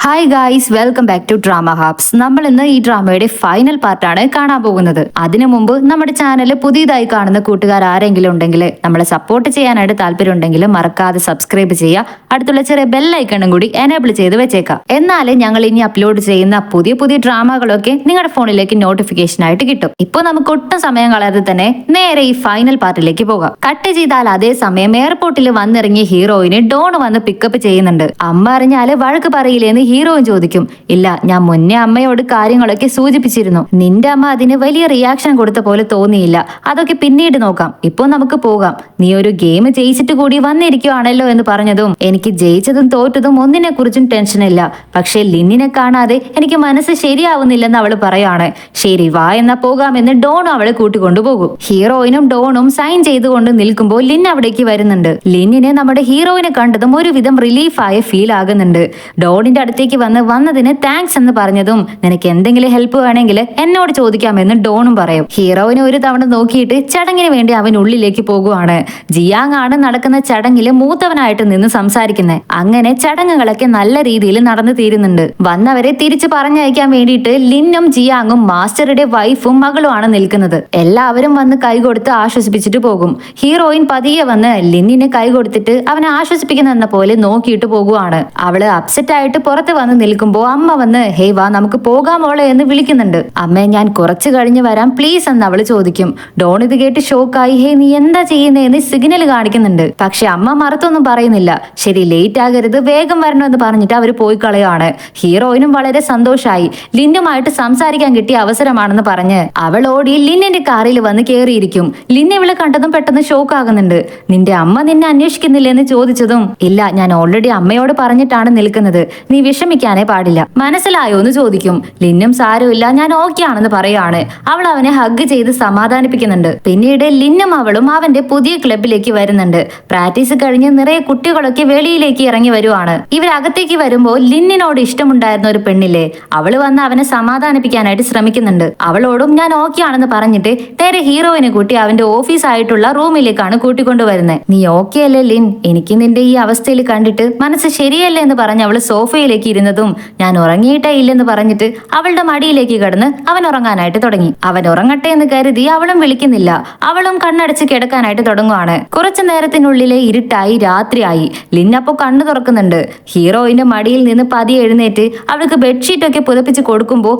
Hi guys, welcome back to Drama Hubs. നമ്മൾ ഇന്ന് ഈ ഡ്രാമയുടെ ഫൈനൽ പാർട്ടാണ് കാണാൻ പോകുന്നത്. അതിനു മുമ്പ് നമ്മുടെ ചാനൽ പുതിയതായി കാണുന്ന കൂട്ടുകാർ ആരെങ്കിലും ഉണ്ടെങ്കിൽ നമ്മളെ സപ്പോർട്ട് ചെയ്യാനായിട്ട് താല്പര്യം ഉണ്ടെങ്കിൽ മറക്കാതെ സബ്സ്ക്രൈബ് ചെയ്യുക. അടുത്തുള്ള ചെറിയ ബെല്ലൈക്കണും കൂടി എനേബിൾ ചെയ്ത് വെച്ചേക്കാം. എന്നാലേ ഞങ്ങൾ ഇനി അപ്ലോഡ് ചെയ്യുന്ന പുതിയ പുതിയ ഡ്രാമകളൊക്കെ നിങ്ങളുടെ ഫോണിലേക്ക് നോട്ടിഫിക്കേഷൻ ആയിട്ട് കിട്ടും. ഇപ്പോൾ നമുക്ക് ഒട്ടും സമയം കളയാതെ തന്നെ നേരെ ഈ ഫൈനൽ പാർട്ടിലേക്ക് പോകാം. കട്ട് ചെയ്താൽ അതേ സമയം എയർപോർട്ടിൽ വന്നിറങ്ങിയ ഹീറോയിന് ഡോൺ വന്ന് പിക്കപ്പ് ചെയ്യുന്നുണ്ട്. അമ്മ അറിഞ്ഞാല് വഴക്ക് പറയില്ലേന്ന് ഹീറോയും ചോദിക്കും. ഇല്ല, ഞാൻ മുന്നേ അമ്മയോട് കാര്യങ്ങളൊക്കെ സൂചിപ്പിച്ചിരുന്നു. നിന്റെ അമ്മ അതിന് വലിയ റിയാക്ഷൻ കൊടുത്ത പോലെ തോന്നിയില്ല. അതൊക്കെ പിന്നീട് നോക്കാം, ഇപ്പൊ നമുക്ക് പോകാം. നീ ഒരു ഗെയിം ജയിച്ചിട്ട് കൂടി വന്നിരിക്കുവാണല്ലോ എന്ന് പറഞ്ഞതും എനിക്ക് ജയിച്ചതും തോറ്റതും ഒന്നിനെ കുറിച്ചും ടെൻഷനില്ല. പക്ഷെ ലിന്നിനെ കാണാതെ എനിക്ക് മനസ്സ് ശരിയാവുന്നില്ലെന്ന് അവള് പറയാണ്. ശരി വാ എന്നാ പോകാമെന്ന് ഡോണും അവളെ കൂട്ടിക്കൊണ്ടുപോകും. ഹീറോയിനും ഡോണും സൈൻ ചെയ്തുകൊണ്ട് നിൽക്കുമ്പോൾ ലിൻ അവിടേക്ക് വരുന്നുണ്ട്. ലിന്നിനെ നമ്മുടെ ഹീറോയിനെ കണ്ടതും ഒരുവിധം റിലീഫായ ഫീൽ ആകുന്നുണ്ട്. ഡോണിന്റെ അടുത്തേക്ക് വന്നതിന് താങ്ക്സ് എന്ന് പറഞ്ഞതും നിനക്ക് എന്തെങ്കിലും ഹെൽപ്പ് വേണമെങ്കിൽ എന്നോട് ചോദിക്കാമെന്ന് ഡോണും പറയും. ഹീറോയിനെ ഒരു തവണ നോക്കിയിട്ട് ചടങ്ങിന് വേണ്ടി അവൻ ഉള്ളിലേക്ക് പോകുവാണ്. ജിയാങ് ആണ് നടക്കുന്ന ചടങ്ങില് മൂത്തവനായിട്ട് നിന്ന് സംസാരിക്കുന്നത്. അങ്ങനെ ചടങ്ങുകളൊക്കെ നല്ല രീതിയിൽ നടന്നു തീരുന്നുണ്ട്. വന്നവരെ തിരിച്ചു പറഞ്ഞയക്കാൻ വേണ്ടിയിട്ട് ലിന്നും ജിയാങ്ങും മാസ്റ്ററുടെ വൈഫും മകളുമാണ് നിൽക്കുന്നത്. എല്ലാവരും വന്ന് കൈകൊടുത്ത് ആശ്വസിപ്പിച്ചിട്ട് പോകും. ഹീറോയിൻ പതിയെ വന്ന് ലിന്നിന് കൈ കൊടുത്തിട്ട് അവനെ ആശ്വസിപ്പിക്കുന്ന പോലെ നോക്കിയിട്ട് പോകുവാണ്. അവള് അപ്സെറ്റ് ആയിട്ട് പുറത്ത് വന്ന് നിൽക്കുമ്പോ അമ്മ വന്ന് ഹേ വാ നമുക്ക് പോകാമോളെ എന്ന് വിളിക്കുന്നുണ്ട്. അമ്മേ ഞാൻ കുറച്ച് കഴിഞ്ഞ് വരാം പ്ലീസ് എന്ന് അവള് ചോദിക്കും. ഡോൺ ഇത് കേട്ട് ഷോക്കായി ഹേ നീ എന്താ ചെയ്യുന്നതെന്ന് സിഗ്നൽ കാണിക്കുന്നുണ്ട്. പക്ഷെ അമ്മ മറുത്തൊന്നും പറയുന്നില്ല. ശരി ലേറ്റ് ആകരുത്, വേഗം വരണമെന്ന് പറഞ്ഞിട്ട് അവര് പോയി കളയാണ്. ഹീറോയിനും വളരെ സന്തോഷായി. ലിന്നുമായിട്ട് സംസാരിക്കാൻ കിട്ടിയ അവസരമാണെന്ന് പറഞ്ഞ് അവൾ ഓടി ലിന്നിന്റെ കാറിൽ വന്ന് കേറിയിരിക്കും. ലിൻ ഇവളെ കണ്ടതും പെട്ടെന്ന് ഷോക്ക് ആകുന്നുണ്ട്. നിന്റെ അമ്മ നിന്നെ അന്വേഷിക്കുന്നില്ല എന്ന് ചോദിച്ചതും ഇല്ല, ഞാൻ ഓൾറെഡി അമ്മയോട് പറഞ്ഞിട്ടാണ് നിൽക്കുന്നത്, നീ വിഷമിക്കാനേ പാടില്ല, മനസ്സിലായോ എന്ന് ചോദിക്കും. ലിന്നും സാരമില്ല ഞാൻ ഓക്കെ ആണെന്ന് പറയാണ്. അവൾ അവനെ ഹഗ് ചെയ്ത് സമാധാനിപ്പിക്കുന്നുണ്ട്. പിന്നീട് ലിന്നും അവളും അവന്റെ പുതിയ ക്ലബിലേക്ക് വരുന്നുണ്ട്. പ്രാക്ടീസ് കഴിഞ്ഞ് നിറയെ കുട്ടികളൊക്കെ വെളിയിലേക്ക് ഇറങ്ങി വരുവാണ്. ഇവരകത്തേക്ക് വരുമ്പോൾ ലിന്നിനോട് ഇഷ്ടമുണ്ടായിരുന്ന ഒരു പെണ്ണില്ലേ, അവള് വന്ന് അവനെ സമാധാനിപ്പിക്കാനായിട്ട് ശ്രമിക്കുന്നുണ്ട്. അവളോടും ഞാൻ ഓക്കെ ആണെന്ന് പറഞ്ഞിട്ട് നേരെ ഹീറോയിനെ കൂട്ടി അവന്റെ ഓഫീസ് ആയിട്ടുള്ള റൂമിലേക്കാണ് കൂട്ടിക്കൊണ്ടുവരുന്നത്. നീ ഓക്കെ അല്ലേ ലിൻ, എനിക്ക് നിന്റെ ഈ അവസ്ഥയിൽ കണ്ടിട്ട് മനസ്സ് ശരിയല്ലേ എന്ന് പറഞ്ഞ് അവള് സോഫയിലേക്ക് ഇരുന്നതും ഞാൻ ഉറങ്ങിയിട്ടേ ഇല്ലെന്ന് പറഞ്ഞിട്ട് അവളുടെ മടിയിലേക്ക് കിടന്ന് അവൻ ഉറങ്ങാനായിട്ട് തുടങ്ങി. അവൻ ഉറങ്ങട്ടെ എന്ന് കരുതി അവളും വിളിക്കുന്നില്ല. അവളും കണ്ണടച്ച് കിടക്കാനായിട്ട് തുടങ്ങുവാണ്. കുറച്ചു നേരത്തിനുള്ളിലെ ഇരുട്ടായി രാത്രിയായി. ലിൻ അപ്പോ കണ്ണു തുറക്കുന്നുണ്ട്. ഹീറോയിന്റെ മടിയിൽ നിന്ന് പതിയെ എഴുന്നേറ്റ് അവൾക്ക് ബെഡ്ഷീറ്റ് ഒക്കെ പുതപ്പിച്ച് കൊടുക്കുമ്പോ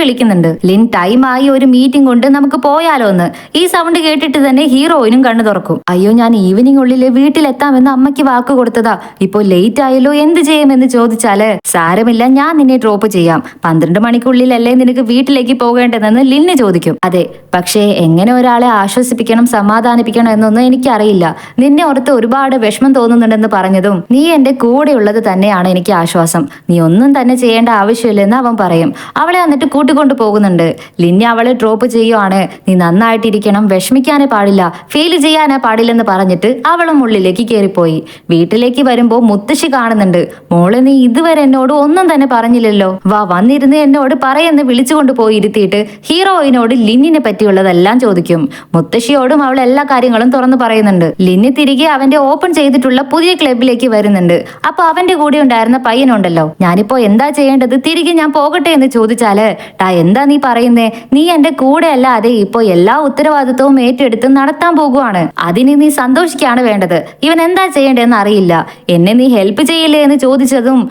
വിളിക്കുന്നുണ്ട്. ലിൻ ടൈമായി, ഒരു മീറ്റിംഗ് കൊണ്ട് നമുക്ക് പോയാലോ എന്ന്. ഈ സൗണ്ട് കേട്ടിട്ട് തന്നെ ഹീറോയിനും കണ്ണു തുറക്കും. അയ്യോ ഞാൻ ഈവനിങ് ഉള്ളില് വീട്ടിലെത്താമെന്ന് അമ്മയ്ക്ക് വാക്ക് കൊടുത്തതാ, ഇപ്പൊ ലേറ്റ് ആയല്ലോ എന്ത് ചെയ്യുമെന്ന് ചോദിച്ചാല് സാരമില്ല ഞാൻ നിന്നെ ഡ്രോപ്പ് ചെയ്യാം, 12 മണിക്കുള്ളിലല്ലേ നിനക്ക് വീട്ടിലേക്ക് പോകേണ്ടതെന്ന് ലിന്ന് ചോദിക്കും. അതെ, പക്ഷേ എങ്ങനെ ഒരാളെ ആശ്വസിപ്പിക്കണം സമാധാനിപ്പിക്കണം എന്നൊന്നും എനിക്കറിയില്ല. നിന്നെ ഓർത്ത് ഒരുപാട് വിഷമം തോന്നുന്നുണ്ടെന്ന് പറഞ്ഞതും നീ എന്റെ കൂടെ ഉള്ളത് തന്നെയാണ് എനിക്ക് ആശ്വാസം, നീ ഒന്നും തന്നെ ചെയ്യേണ്ട ആവശ്യമില്ലെന്ന് അവൻ പറയും. അവളെ എന്നിട്ട് കൂട്ടിക്കൊണ്ടു പോകുന്നുണ്ട്. ലിന്നെ അവളെ ഡ്രോപ്പ് ചെയ്യുവാണ്. നീ നന്നായിട്ടിരിക്കണം, വിഷമിക്കാനേ പാടില്ല, ഫെയിൽ ചെയ്യാനേ പാടില്ലെന്ന് പറഞ്ഞിട്ട് അവളും ഉള്ളിലേക്ക് കയറിപ്പോയി. വീട്ടിലേക്ക് വരുമ്പോ മുത്തശ്ശി കാണുന്നുണ്ട്. മോളെ നീ ഇതുവരെ എന്നോട് ഒന്നും തന്നെ പറഞ്ഞില്ലല്ലോ, വാ വന്നിരുന്ന് എന്നോട് പറയെന്ന് വിളിച്ചുകൊണ്ട് പോയി ഇരുത്തിയിട്ട് ഹീറോയിനോട് ലിന്നിനെ പറ്റിയുള്ളതെല്ലാം ചോദിക്കും. മുത്തശ്ശിയോടും അവൾ എല്ലാ കാര്യങ്ങളും തുറന്നു പറയുന്നുണ്ട്. ലിന്നി തിരികെ അവന്റെ ഓപ്പൺ ചെയ്തിട്ടുള്ള പുതിയ ക്ലബിലേക്ക് വരുന്നുണ്ട്. അപ്പൊ അവന്റെ കൂടെ ഉണ്ടായിരുന്ന പയ്യനുണ്ടല്ലോ, ഞാനിപ്പോ എന്താ ചെയ്യേണ്ടത്, തിരികെ ഞാൻ പോകട്ടെ എന്ന് ചോദിച്ചാല് എന്താ നീ പറയുന്നേ, നീ എന്റെ കൂടെ അല്ലാതെ ഇപ്പൊ എല്ലാ ഉത്തരവാദിത്വവും ഏറ്റെടുത്ത് നടത്താൻ പോകുവാണ്, അതിന് നീ സന്തോഷിക്കാണ് വേണ്ടത്, ഇവൻ എന്താ ചെയ്യേണ്ടതെന്ന് അറിയില്ല, എന്നെ നീ ഹെൽപ്പ് ചെയ്യില്ലേ എന്ന് ചോദിച്ചതും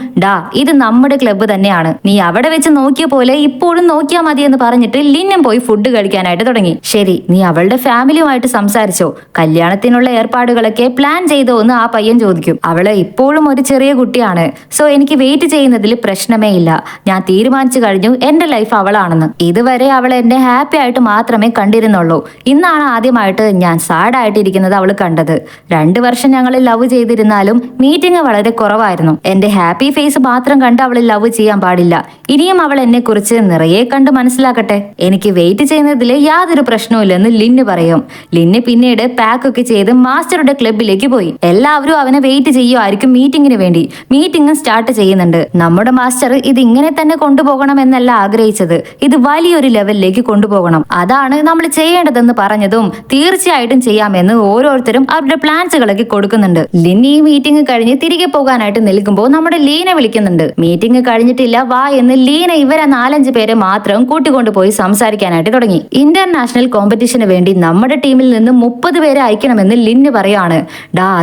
ഇത് നമ്മുടെ ക്ലബ്ബ് തന്നെയാണ്, നീ അവിടെ വെച്ച് നോക്കിയ പോലെ ഇപ്പോഴും നോക്കിയാ മതി എന്ന് പറഞ്ഞിട്ട് ലിന്നും പോയി ഫുഡ് കഴിക്കാനായിട്ട് തുടങ്ങി. ശരി നീ അവളുടെ ഫാമിലിയുമായിട്ട് സംസാരിച്ചോ, കല്യാണത്തിനുള്ള ഏർപ്പാടുകളൊക്കെ പ്ലാൻ ചെയ്തോ എന്ന് ആ പയ്യൻ ചോദിക്കും. അവള് ഇപ്പോഴും ഒരു ചെറിയ കുട്ടിയാണ്, സോ എനിക്ക് വെയിറ്റ് ചെയ്യുന്നതിൽ പ്രശ്നമേ ഇല്ല, ഞാൻ തീരുമാനിച്ചു കഴിഞ്ഞു എന്റെ ലൈഫ് അവളാണെന്ന്. ഇതുവരെ അവൾ എന്നെ ഹാപ്പി ആയിട്ട് മാത്രമേ കണ്ടിരുന്നുള്ളൂ, ഇന്നാണ് ആദ്യമായിട്ട് ഞാൻ സാഡ് ആയിട്ടിരിക്കുന്നത് അവള് കണ്ടത്. 2 വർഷം ഞങ്ങൾ ലവ് ചെയ്തിരുന്നാലും മീറ്റിംഗ് വളരെ കുറവായിരുന്നു. എന്റെ ഹാപ്പി ഫേസ് മാത്രം കണ്ട് അവൾ ലവ് ചെയ്യാൻ പാടില്ല, ഇനിയും അവൾ എന്നെ കുറിച്ച് നിറയെ കണ്ട് മനസ്സിലാക്കട്ടെ, എനിക്ക് വെയിറ്റ് ചെയ്യുന്നതിൽ യാതൊരു പ്രശ്നവുമില്ലെന്ന് ലിന്ന് പറയും. ലിന്ന് പിന്നീട് പാക്ക് ഒക്കെ ചെയ്ത് മാസ്റ്ററുടെ ക്ലബിലേക്ക് പോയി. എല്ലാവരും അവനെ വെയിറ്റ് ചെയ്യുമായിരിക്കും മീറ്റിംഗിന് വേണ്ടി. മീറ്റിംഗ് സ്റ്റാർട്ട് ചെയ്യുന്നുണ്ട്. നമ്മുടെ മാസ്റ്റർ ഇത് ഇങ്ങനെ തന്നെ കൊണ്ടുപോകണം എന്നല്ല ആഗ്രഹിച്ചത്, ഇത് വലിയൊരു ലെവലിലേക്ക് കൊണ്ടുപോകണം, അതാണ് നമ്മൾ ചെയ്യേണ്ടതെന്ന് പറഞ്ഞതും തീർച്ചയായിട്ടും ചെയ്യാമെന്ന് ഓരോരുത്തരും അവരുടെ പ്ലാൻസുകളൊക്കെ കൊടുക്കുന്നുണ്ട്. ലിൻ ഈ മീറ്റിംഗ് കഴിഞ്ഞ് തിരികെ പോകാനായിട്ട് നിൽക്കുമ്പോൾ നമ്മുടെ ലീനെ വിളിക്കുന്നുണ്ട്. പറയുന്നുണ്ട്. മീറ്റിംഗ് കഴിഞ്ഞിട്ടില്ല, വാ എന്ന് ലീന ഇവരെ 4-5 പേരെ മാത്രം കൂട്ടിക്കൊണ്ടുപോയി സംസാരിക്കാനായിട്ട് തുടങ്ങി. ഇന്റർനാഷണൽ കോമ്പറ്റീഷന് വേണ്ടി നമ്മുടെ ടീമിൽ നിന്ന് 30 പേരെ അയക്കണമെന്ന് ലിന്ന് പറയാണ്.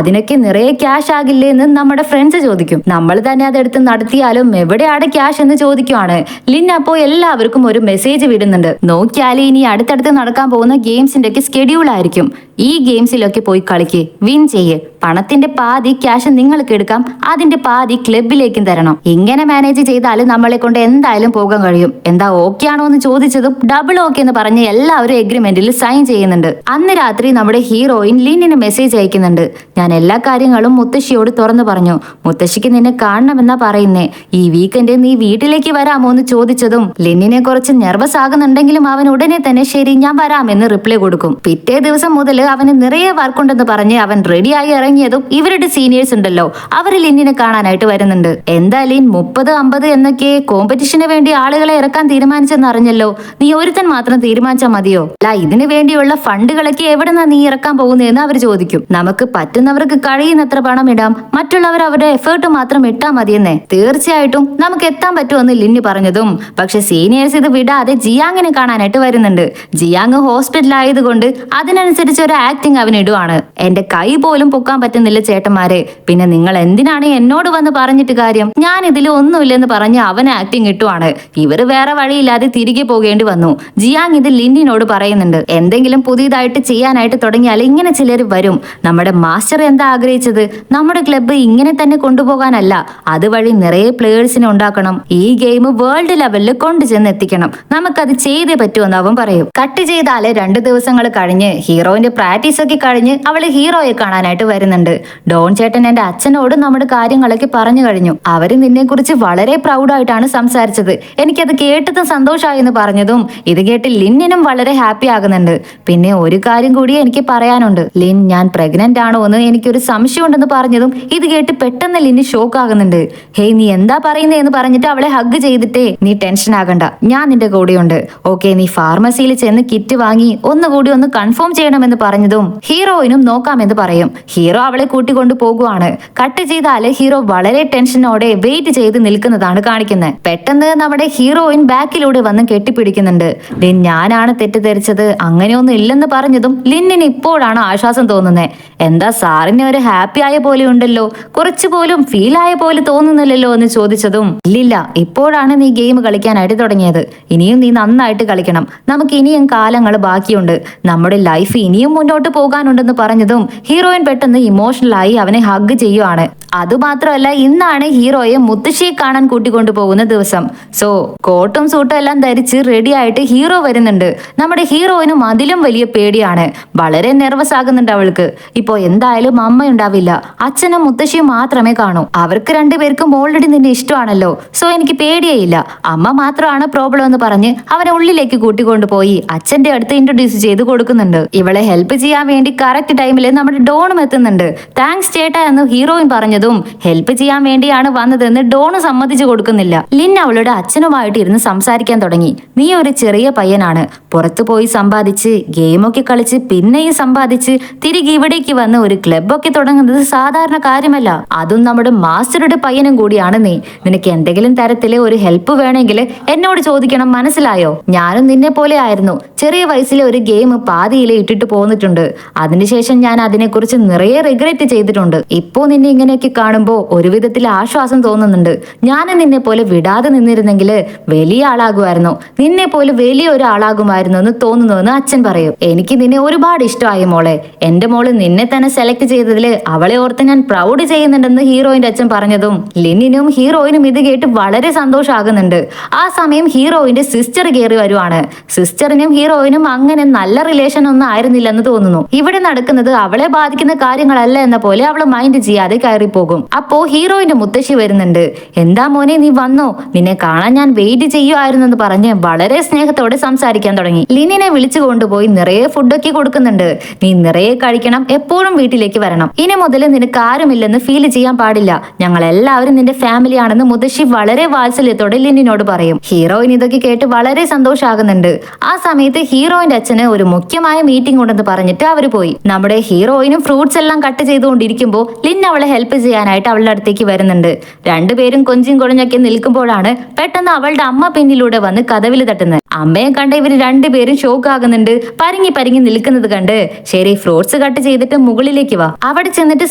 അതിനൊക്കെ നിറയെ ക്യാഷ് ആകില്ലേ എന്ന് നമ്മുടെ ഫ്രണ്ട്സ് ചോദിക്കും. നമ്മൾ തന്നെ അതെടുത്ത് നടത്തിയാലും എവിടെയാണ് ക്യാഷ് എന്ന് ചോദിക്കുവാണ്. ലിൻ അപ്പോ എല്ലാവർക്കും ഒരു മെസ്സേജ് വിടുന്നുണ്ട്. നോക്കിയാലേ ഇനി അടുത്തടുത്ത് നടക്കാൻ പോകുന്ന ഗെയിംസിന്റെ ഒക്കെ സ്കെഡ്യൂൾ ആയിരിക്കും. ഈ ഗെയിംസിലൊക്കെ പോയി കളിക്ക്, വിൻ ചെയ്യ്. പണത്തിന്റെ പാതി ക്യാഷ് നിങ്ങൾക്ക് എടുക്കാം, അതിന്റെ പാതി ക്ലബിലേക്കും തരണം. ഇങ്ങനെ മാനേജ് ചെയ്താൽ നമ്മളെ കൊണ്ട് എന്തായാലും പോകാൻ കഴിയും. എന്താ ഓക്കെ ആണോ എന്ന് ചോദിച്ചതും ഡബിൾ ഓക്കെ എന്ന് പറഞ്ഞ് എല്ലാവരും എഗ്രിമെന്റിൽ സൈൻ ചെയ്യുന്നുണ്ട്. അന്ന് രാത്രി നമ്മുടെ ഹീറോയിൻ ലിന്നിന് മെസ്സേജ് അയക്കുന്നുണ്ട്. ഞാൻ എല്ലാ കാര്യങ്ങളും മുത്തശ്ശിയോട് തുറന്നു പറഞ്ഞു. മുത്തശ്ശിക്ക് നിന്നെ കാണണമെന്നാ പറയുന്നേ. ഈ വീക്കെൻഡ് നീ വീട്ടിലേക്ക് വരാമോ എന്ന് ചോദിച്ചതും ലിന്നിനെ കുറച്ച് നെർവസ് ആകുന്നുണ്ടെങ്കിലും അവൻ ഉടനെ തന്നെ ശരി ഞാൻ വരാമെന്ന് റിപ്ലൈ കൊടുക്കും. പിറ്റേ ദിവസം മുതൽ അവന് നിറയെ വർക്കുണ്ടെന്ന് പറഞ്ഞ് അവൻ റെഡിയായി ഇറങ്ങിയതും ഇവരുടെ സീനിയേഴ്സ് ഉണ്ടല്ലോ, അവർ ലിന്നിനെ കാണാനായിട്ട് വരുന്നുണ്ട്. എന്താ ലിൻ 30-50 എന്നൊക്കെ കോമ്പറ്റീഷന് വേണ്ടി ആളുകളെ ഇറക്കാൻ തീരുമാനിച്ചെന്ന് അറിഞ്ഞല്ലോ, നീ ഒരുത്തൻ മാത്രം തീരുമാനിച്ചാൽ മതിയോ? അല്ല, ഇതിനു വേണ്ടിയുള്ള ഫണ്ടുകളൊക്കെ എവിടെന്നാ നീ ഇറക്കാൻ പോകുന്നതെന്ന് അവർ ചോദിക്കും. നമുക്ക് പറ്റുന്നവർക്ക് കഴിയുന്നത്ര പണം ഇടാം, മറ്റുള്ളവർ അവരുടെ എഫേർട്ട് മാത്രം ഇട്ടാ മതിയെന്നേ. തീർച്ചയായിട്ടും നമുക്ക് എത്താൻ പറ്റുമെന്ന് ലിന്നി പറഞ്ഞതും പക്ഷെ സീനിയേഴ്സ് ഇത് വിടാതെ ജിയാങ്ങിനെ കാണാനായിട്ട് വരുന്നുണ്ട്. ജിയാങ് ഹോസ്പിറ്റലായതുകൊണ്ട് അതിനനുസരിച്ച് ഒരു ആക്ടിങ് അവൻ ഇടുവാണ്. എന്റെ കൈ പോലും പൊക്കാൻ പറ്റുന്നില്ല ചേട്ടന്മാരെ, പിന്നെ നിങ്ങൾ എന്തിനാണ് എന്നോട് വന്ന് പറഞ്ഞിട്ട് കാര്യം, ഞാൻ ഇതിൽ ഒന്നുമില്ലെന്ന് പറഞ്ഞ് അവൻ ആക്ടിങ് ഇട്ടുവാണ്. ഇവർ വേറെ വഴിയില്ലാതെ തിരികെ പോകേണ്ടി വന്നു. ജിയാങ് ഇത് ലിന്നിനോട് പറയുന്നുണ്ട്. എന്തെങ്കിലും പുതിയതായിട്ട് ചെയ്യാനായിട്ട് തുടങ്ങിയാൽ ഇങ്ങനെ ചിലർ വരും. നമ്മുടെ മാസ്റ്റർ എന്താ ആഗ്രഹിച്ചത്, നമ്മുടെ ക്ലബ്ബ് ഇങ്ങനെ തന്നെ കൊണ്ടുപോകാനല്ല, അതുവഴി നിറയെ പ്ലേയേഴ്സിനെ ഉണ്ടാക്കണം. ഈ ഗെയിം വേൾഡ് ലെവലിൽ കൊണ്ടുചെന്ന് എത്തിക്കണം. നമുക്കത് ചെയ്തേ പറ്റുമെന്ന് അവൻ പറയും. കട്ട് ചെയ്താല് 2 ദിവസങ്ങൾ കഴിഞ്ഞ് ഹീറോയിന്റെ പ്രാക്ടീസ് ഒക്കെ കഴിഞ്ഞ് അവള് ഹീറോയെ കാണാനായിട്ട് വരുന്നുണ്ട്. ഡോൺ ചേട്ടൻ എന്റെ അച്ഛനോട് നമ്മുടെ കാര്യങ്ങളൊക്കെ പറഞ്ഞു കഴിഞ്ഞു. അവര് നിന്നെ കുറിച്ച് വളരെ പ്രൗഡായിട്ടാണ് സംസാരിച്ചത്. എനിക്കത് കേട്ടതും സന്തോഷമായി എന്ന് പറഞ്ഞതും ഇത് കേട്ട് ലിന്നിനും വളരെ ഹാപ്പി ആകുന്നുണ്ട്. പിന്നെ ഒരു കാര്യം കൂടി എനിക്ക് പറയാനുണ്ട്, ലിൻ ഞാൻ പ്രഗ്നന്റ് ആണോ എന്ന് എനിക്കൊരു സംശയം ഉണ്ടെന്ന് പറഞ്ഞതും ഇത് കേട്ട് പെട്ടെന്ന് ലിന്നി ഷോക്ക് ആകുന്നുണ്ട്. ഹേയ് നീ എന്താ പറയുന്നതെന്ന് പറഞ്ഞിട്ട് അവളെ ഹഗ് ചെയ്തിട്ടേ നീ ടെൻഷൻ ആകണ്ട, ഞാൻ നിന്റെ കൂടെയുണ്ട്. ഓക്കെ, നീ ഫാർമസിയിൽ ചെന്ന് കിറ്റ് വാങ്ങി ഒന്നുകൂടി ഒന്ന് കൺഫേം ചെയ്യണമെന്ന് പറഞ്ഞതും ഹീറോയിനും നോക്കാമെന്ന് പറയും. ഹീറോ അവളെ കൂട്ടിക്കൊണ്ടു പോകുവാണ്. കട്ട് ചെയ്താല് ഹീറോ വളരെ ടെൻഷനോടെ വെയിറ്റ് ചെയ്ത് നിൽക്കുന്നതാണ് കാണിക്കുന്നത്. പെട്ടെന്ന് നമ്മുടെ ഹീറോയിൻ ബാക്കിലൂടെ വന്ന് കെട്ടിപ്പിടിക്കുന്നുണ്ട്. ലിൻ ഞാനാണ് തെറ്റിദ്ധരിച്ചത്, അങ്ങനെയൊന്നും ഇല്ലെന്ന് പറഞ്ഞതും ലിന്നിന് ഇപ്പോഴാണ് ആശ്വാസം തോന്നുന്നത്. എന്താ സാറിന് ഒരു ഹാപ്പി ആയ പോലെ ഉണ്ടല്ലോ, കുറച്ചു പോലും ഫീൽ ആയ പോലെ തോന്നുന്നില്ലല്ലോ എന്ന് ചോദിച്ചതും ഇല്ലില്ല, ഇപ്പോഴാണ് നീ ഗെയിം കളിക്കാനായിട്ട് തുടങ്ങിയത്, ഇനിയും നീ നന്നായിട്ട് കളിക്കണം, നമുക്ക് ഇനിയും കാലങ്ങൾ ബാക്കിയുണ്ട്, നമ്മുടെ ലൈഫ് ഇനിയും മുന്നോട്ട് പോകാനുണ്ടെന്ന് പറഞ്ഞതും ഹീറോയിൻ പെട്ടെന്ന് ഇമോഷണലായി അവനെ ഹഗ് ചെയ്യുവാണ്. അതുമാത്രമല്ല ഇന്നാണ് ഹീറോയെ മുത്തശ്ശിയെ കാണാൻ കൂട്ടിക്കൊണ്ടു പോകുന്ന ദിവസം. സോ കോട്ടും സൂട്ടും എല്ലാം ധരിച്ച് റെഡി ആയിട്ട് ഹീറോ വരുന്നുണ്ട്. നമ്മുടെ ഹീറോയിനും അതിലും വലിയ പേടിയാണ്, വളരെ നെർവസ് ആകുന്നുണ്ട് അവൾക്ക്. ഇപ്പോ എന്തായാലും അമ്മയുണ്ടാവില്ല, അച്ഛനും മുത്തശ്ശിയും മാത്രമേ കാണൂ. അവർക്ക് 2 പേർക്കും ഓൾറെഡി നിന്നെ ഇഷ്ടമാണല്ലോ, സോ എനിക്ക് പേടിയേയില്ല, അമ്മ മാത്രമാണ് പ്രോബ്ലം എന്ന് പറഞ്ഞ് അവനെ ഉള്ളിലേക്ക് കൂട്ടിക്കൊണ്ടുപോയി അച്ഛന്റെ അടുത്ത് ഇൻട്രൊഡ്യൂസ് ചെയ്ത് കൊടുക്കുന്നുണ്ട്. ഇവളെ ഹെൽപ്പ് ചെയ്യാൻ വേണ്ടി കറക്റ്റ് ടൈമിൽ നമ്മുടെ ഡോണും എത്തുന്നുണ്ട്. താങ്ക്സ് ചേട്ടാ എന്ന് ഹീറോയിൻ പറഞ്ഞതും ഹെൽപ്പ് ചെയ്യാൻ വേണ്ടിയാണ് വന്നതെന്ന് ഡോണ് സമ്മതിച്ചു കൊടുക്കുന്നില്ല. ലിൻ അവളുടെ അച്ഛനുമായിട്ട് ഇരുന്ന് സംസാരിക്കാൻ തുടങ്ങി. നീ ഒരു ചെറിയ പയ്യനാണ്, പുറത്തു പോയി സമ്പാദിച്ച് ഗെയിമൊക്കെ കളിച്ച് പിന്നെയും സമ്പാദിച്ച് തിരികെ ഇവിടേക്ക് വന്ന് ഒരു ക്ലബൊക്കെ തുടങ്ങുന്നത് സാധാരണ കാര്യമല്ല, അതും നമ്മുടെ മാസ്റ്ററുടെ പയ്യനും കൂടിയാണ് നീ. നിനക്ക് എന്തെങ്കിലും തരത്തിലെ ഒരു ഹെൽപ്പ് വേണമെങ്കിൽ എന്നോട് ചോദിക്കണം, മനസ്സിലായോ? ഞാനും നിന്നെ പോലെ ആയിരുന്നു, ചെറിയ വയസ്സിലെ ഒരു ഗെയിം പാതിയിലെ ഇട്ടിട്ട് പോന്നിട്ടുണ്ട്. അതിനുശേഷം ഞാൻ അതിനെക്കുറിച്ച് നിറയെ റിഗ്രറ്റ് ചെയ്തിട്ടുണ്ട്. ഇപ്പോ നിന്നെ ഇങ്ങനെയൊക്കെ കാണുമ്പോ ഒരു വിധത്തിൽ ആശ്വാസം തോന്നുന്നുണ്ട്. ഞാൻ നിന്നെ പോലെ വിടാതെ നിന്നിരുന്നെങ്കിൽ വലിയ ആളാകുമായിരുന്നു, നിന്നെ പോലെ വലിയ ഒരാളാകുമായിരുന്നു എന്ന് തോന്നുന്നുവെന്ന് അച്ഛൻ പറയും. എനിക്ക് നിന്നെ ഒരുപാട് ഇഷ്ടമായി മോളെ, എന്റെ മോള് നിന്നെ തന്നെ സെലക്ട് ചെയ്തതില് അവളെ ഓർത്ത് ഞാൻ പ്രൗഡ് ചെയ്യുന്നുണ്ടെന്ന് ഹീറോയിന്റെ അച്ഛൻ പറഞ്ഞതും ലിന്നിനും ഹീറോയിനും ഇത് കേട്ട് വളരെ സന്തോഷമാകുന്നുണ്ട്. ആ സമയം ഹീറോയിന്റെ സിസ്റ്റർ കയറി വരുവാണ്. സിസ്റ്ററിനും ഹീറോയിനും അങ്ങനെ നല്ല റിലേഷൻ ഒന്നും ആയിരുന്നില്ലെന്ന് തോന്നുന്നു. ഇവിടെ നടക്കുന്നത് അവളെ ബാധിക്കുന്ന കാര്യങ്ങളല്ല എന്ന പോലെ അവള് മൈൻഡ് ചെയ്യാതെ കയറിപ്പോകും. അപ്പോ ഹീറോയിന്റെ മുത്തശ്ശി വരുന്നുണ്ട്. എന്താ മോനെ നീ വന്നോ, നിന്നെ കാണാൻ ഞാൻ വെയിറ്റ് ചെയ്യുമായിരുന്നെന്ന് പറഞ്ഞ് വളരെ സ്നേഹത്തോടെ സംസാരിക്കാൻ തുടങ്ങി. ലിനിനെ വിളിച്ചു കൊണ്ടുപോയി നിറയെ ഫുഡൊക്കെ കൊടുക്കുന്നുണ്ട്. നീ നിറയെ കഴിക്കണം, എപ്പോഴും വീട്ടിലേക്ക് വരണം, ഇനി മുതൽ നിനക്ക് ആരുമില്ലെന്ന് ഫീൽ ചെയ്യാൻ പാടില്ല, ഞങ്ങൾ എല്ലാവരും നിന്റെ ഫാമിലി ആണെന്ന് മുത്തശ്ശി വളരെ വാത്സല്യത്തോടെ ലിനിനോട് പറയും. ഹീറോയിൻ ഇതൊക്കെ കേട്ട് വളരെ സന്തോഷമാകുന്നുണ്ട്. ആ സമയത്ത് ഹീറോയിന്റെ അച്ഛന് ഒരു മുഖ്യമായ മീറ്റിംഗ് ഉണ്ടെന്ന് പറഞ്ഞിട്ട് അവര് പോയി. നമ്മുടെ ഹീറോയിനും ഫ്രൂട്ട്സ് എല്ലാം കട്ട് ചെയ്തുകൊണ്ടിരിക്കുമ്പോൾ ലിൻ അവളെ ഹെൽപ്പ് ചെയ്യാനായിട്ട് അവളുടെ അടുത്തേക്ക് വരുന്നുണ്ട്. രണ്ടുപേരും കൊഞ്ചും കൊഴഞ്ഞൊക്കെ നിൽക്കുമ്പോഴാണ് പെട്ടെന്ന് അവളുടെ അമ്മ പിന്നിലൂടെ വന്ന് കതവില് തട്ടുന്നത്. അമ്മയെ കണ്ട് ഇവര് രണ്ടുപേരും ഷോക്ക് ആകുന്നുണ്ട്. പരങ്ങി പരങ്ങി നിൽക്കുന്നത് കണ്ട് ശരി ഫ്രൂട്ട്സ് കട്ട് ചെയ്തിട്ട് മുകളിലേക്ക് വാ, അവിടെ ചെന്നിട്ട്